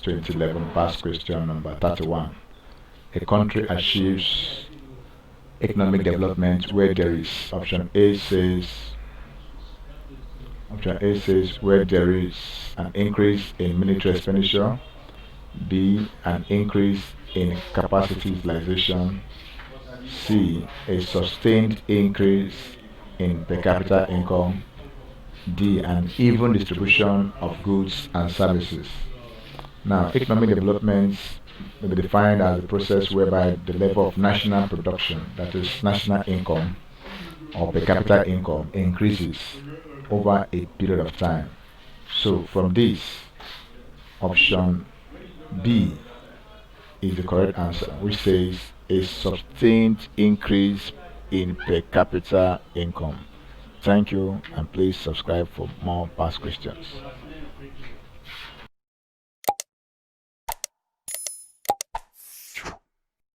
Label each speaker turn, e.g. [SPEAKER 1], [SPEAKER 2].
[SPEAKER 1] 2011 past question number 31. A country achieves economic development where there is option A says where there is an increase in military expenditure, B an increase in capacity utilization, C a sustained increase in per capita income, D an even distribution of goods and services. Now, economic development may be defined as the process whereby the level of national production, that is national income or per capita income, increases over a period of time. So from this, option B is the correct answer, which says a sustained increase in per capita income. Thank you, and please subscribe for more past questions.